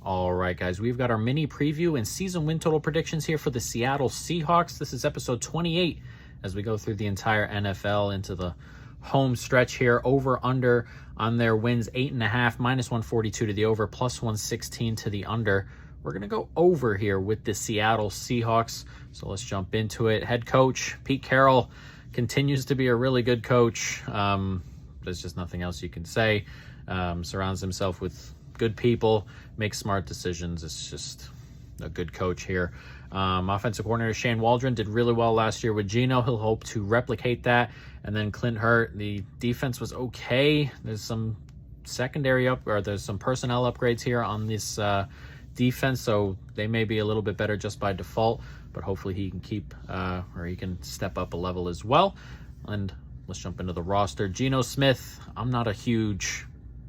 All right, guys, we've got our mini preview and season win total predictions here for the Seattle Seahawks. This is episode 28 as we go through the entire NFL into the home stretch here. Over under on their wins, 8.5, minus 142 to the over, plus 116 to the under. We're going to go over here with the Seattle Seahawks. So let's jump into it. Head coach Pete Carroll continues to be a really good coach. There's just nothing else you can say. Surrounds himself with good people, makes smart decisions. It's just a good coach here. Offensive coordinator Shane Waldron did really well last year with Geno. He'll hope to replicate that. And then Clint Hurt, the defense was okay. There's some there's some personnel upgrades here on this defense, so they may be a little bit better just by default, but hopefully he can he can step up a level as well. And let's jump into the roster. Geno Smith, I'm not a huge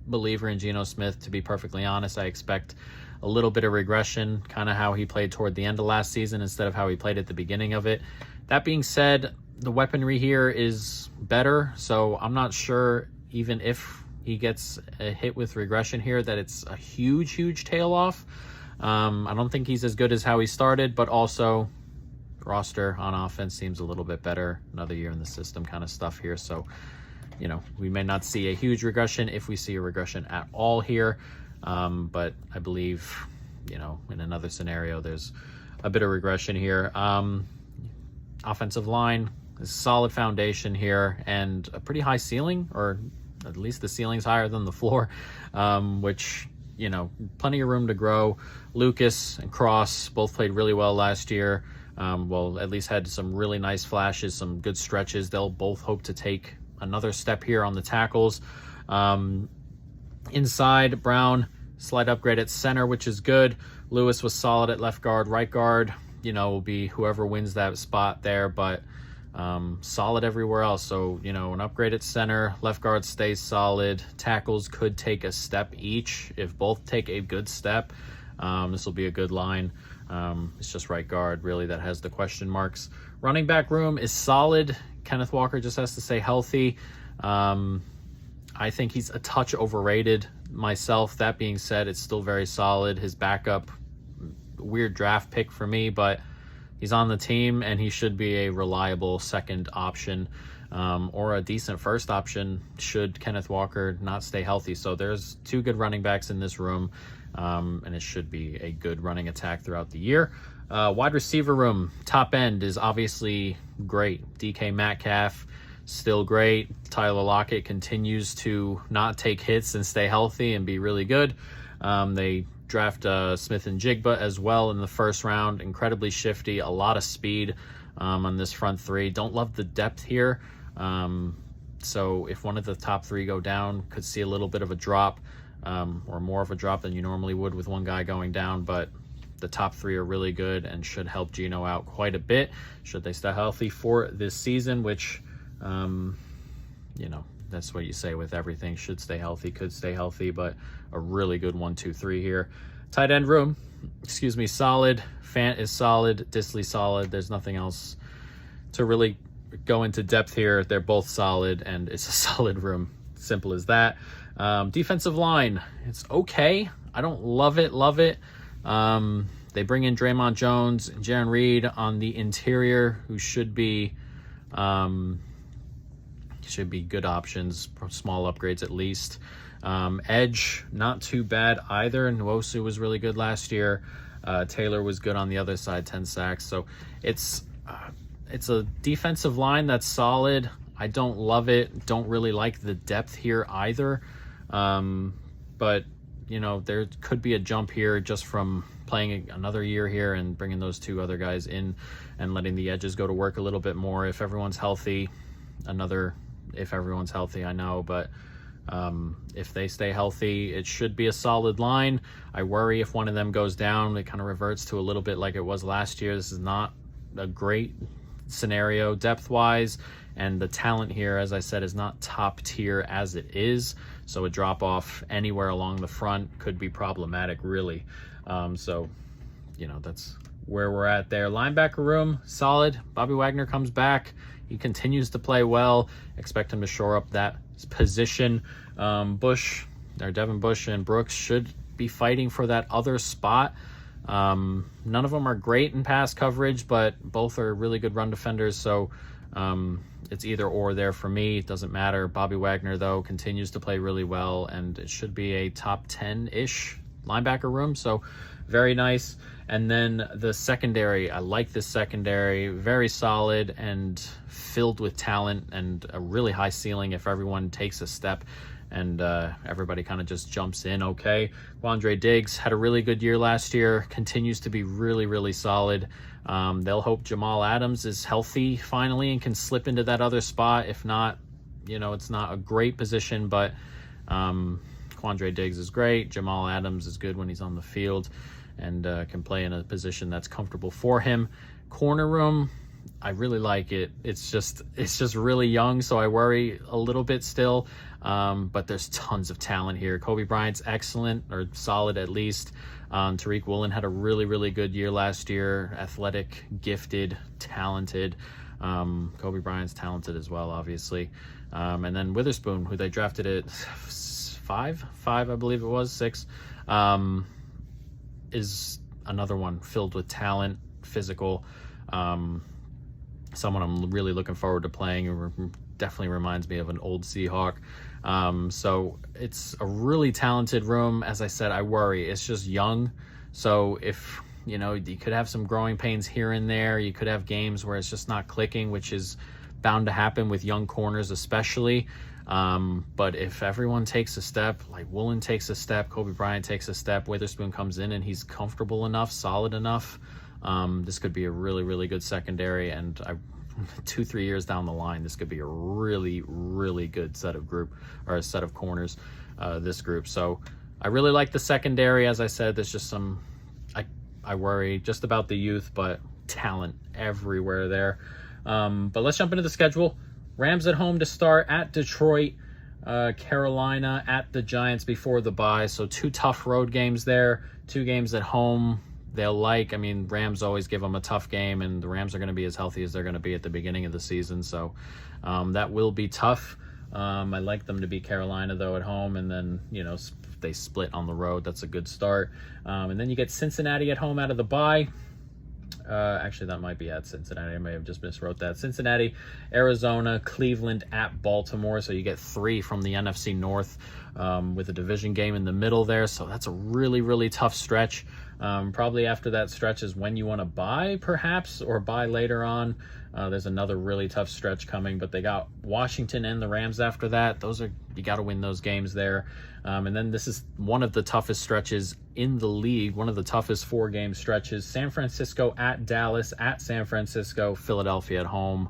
believer in Geno Smith, to be perfectly honest. I expect a little bit of regression, kind of how he played toward the end of last season instead of how he played at the beginning of it. That being said, the weaponry here is better, so I'm not sure, even if he gets a hit with regression here, that it's a huge tail off. I don't think he's as good as how he started, but also roster on offense seems a little bit better. Another year in the system kind of stuff here, so we may not see a huge regression, if we see a regression at all here. But I believe, in another scenario, there's a bit of regression here. Offensive line is a solid foundation here and a pretty high ceiling, or at least the ceiling's higher than the floor, which, plenty of room to grow. Lucas and Cross both played really well last year. At least had some really nice flashes, some good stretches. They'll both hope to take another step here on the tackles. Inside, Brown, slight upgrade at center, which is good. Lewis was solid at left guard. Right guard, will be whoever wins that spot there, but solid everywhere else. So, an upgrade at center. Left guard stays solid. Tackles could take a step each. If both take a good step, this will be a good line. It's just right guard, really, that has the question marks. Running back room is solid. Kenneth Walker just has to stay healthy. I think he's a touch overrated myself. That being said, it's still very solid. His backup, weird draft pick for me, but he's on the team and he should be a reliable second option, or a decent first option should Kenneth Walker not stay healthy. So there's two good running backs in this room, and it should be a good running attack throughout the year. Wide receiver room, top end is obviously great. DK Metcalf, still great. Tyler Lockett continues to not take hits and stay healthy and be really good. They draft Smith and Jigba as well in the first round. Incredibly shifty, a lot of speed on this front three. Don't love the depth here. So if one of the top three go down, could see a little bit of a drop, or more of a drop than you normally would with one guy going down. But the top three are really good and should help Geno out quite a bit should they stay healthy for this season, which, that's what you say with everything. Should stay healthy, could stay healthy, but a really good 1, 2, 3 here. Tight end room, solid. Fant is solid. Disley solid. There's nothing else to really go into depth here. They're both solid, and it's a solid room. Simple as that. Defensive line, it's okay. I don't love it. They bring in Draymond Jones and Jaron Reed on the interior, who should be good options, small upgrades at least. Edge, not too bad either. Nwosu was really good last year. Taylor was good on the other side, 10 sacks. So it's a defensive line that's solid. I don't love it. Don't really like the depth here either. But, there could be a jump here just from playing another year here and bringing those two other guys in and letting the edges go to work a little bit more. If everyone's healthy, I know, but if they stay healthy, it should be a solid line. I worry if one of them goes down, it kind of reverts to a little bit like it was last year. This is not a great scenario depth-wise, and the talent here, as I said, is not top tier as it is, so a drop-off anywhere along the front could be problematic, really. So, that's where we're at there. Linebacker room, solid. Bobby Wagner comes back. He continues to play well. Expect him to shore up that position. Devin Bush and Brooks should be fighting for that other spot. None of them are great in pass coverage, but both are really good run defenders. So it's either or there for me. It doesn't matter. Bobby Wagner, though, continues to play really well, and it should be a top 10-ish linebacker room. So very nice. And then the secondary, I like this secondary. Very solid and filled with talent and a really high ceiling if everyone takes a step and everybody kind of just jumps in okay. Quandre Diggs had a really good year last year, continues to be really, really solid. They'll hope Jamal Adams is healthy finally and can slip into that other spot. If not, it's not a great position, but Quandre Diggs is great. Jamal Adams is good when he's on the field and can play in a position that's comfortable for him. Corner room, I really like it. It's just really young, so I worry a little bit still. But there's tons of talent here. Kobe Bryant's excellent, or solid at least. Tariq Woolen had a really, really good year last year. Athletic, gifted, talented. Kobe Bryant's talented as well, obviously. And then Witherspoon, who they drafted at 5, I believe it was, 6, is another one filled with talent, physical. Someone I'm really looking forward to playing. Definitely reminds me of an old Seahawk. So it's a really talented room. As I said, I worry. It's just young. So if, you could have some growing pains here and there. You could have games where it's just not clicking, which is bound to happen with young corners especially. But if everyone takes a step, like Woolen takes a step, Kobe Bryant takes a step, Witherspoon comes in and he's comfortable enough, solid enough, this could be a really, really good secondary. And 2-3 years down the line, this could be a really, really good set of corners, this group. So I really like the secondary. As I said, there's just I worry just about the youth, but talent everywhere there. But let's jump into the schedule. Rams at home to start, at Detroit, Carolina, at the Giants before the bye. So 2 tough road games there, 2 games at home. Rams always give them a tough game, and the Rams are going to be as healthy as they're going to be at the beginning of the season. So that will be tough. I like them to beat Carolina, though, at home, and then, if they split on the road, that's a good start. And then you get Cincinnati at home out of the bye. Actually, that might be at Cincinnati. I may have just miswrote that. Cincinnati, Arizona, Cleveland, at Baltimore. So you get 3 from the NFC North with a division game in the middle there. So that's a really, really tough stretch. Probably after that stretch is when you want to buy, perhaps, or buy later on. There's another really tough stretch coming, but they got Washington and the Rams after that. You got to win those games there. And then this is one of the toughest stretches in the league, one of the toughest 4-game stretches. San Francisco at Dallas, at San Francisco, Philadelphia at home.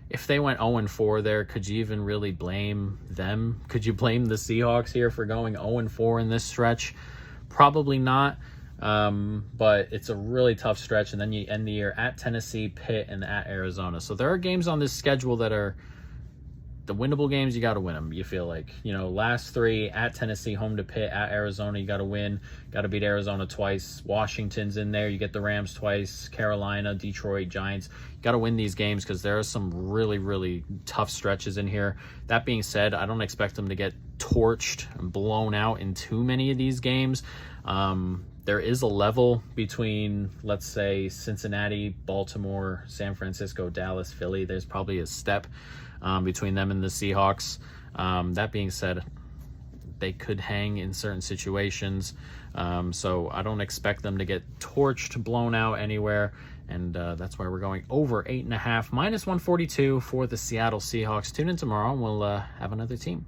If they went 0-4 there, could you even really blame them? Could you blame the Seahawks here for going 0-4 in this stretch? Probably not. But it's a really tough stretch, and then you end the year at Tennessee, Pitt, and at Arizona. So there are games on this schedule that are the winnable games. You got to win them, you feel like. Last 3, at Tennessee, home to Pitt, at Arizona, you got to win. Got to beat Arizona twice. Washington's in there. You get the Rams twice. Carolina, Detroit, Giants. You got to win these games because there are some really, really tough stretches in here. That being said, I don't expect them to get torched and blown out in too many of these games. There is a level between, let's say, Cincinnati, Baltimore, San Francisco, Dallas, Philly. There's probably a step between them and the Seahawks. That being said, they could hang in certain situations. So I don't expect them to get torched, blown out anywhere. And that's why we're going over 8.5, -142 for the Seattle Seahawks. Tune in tomorrow and we'll have another team.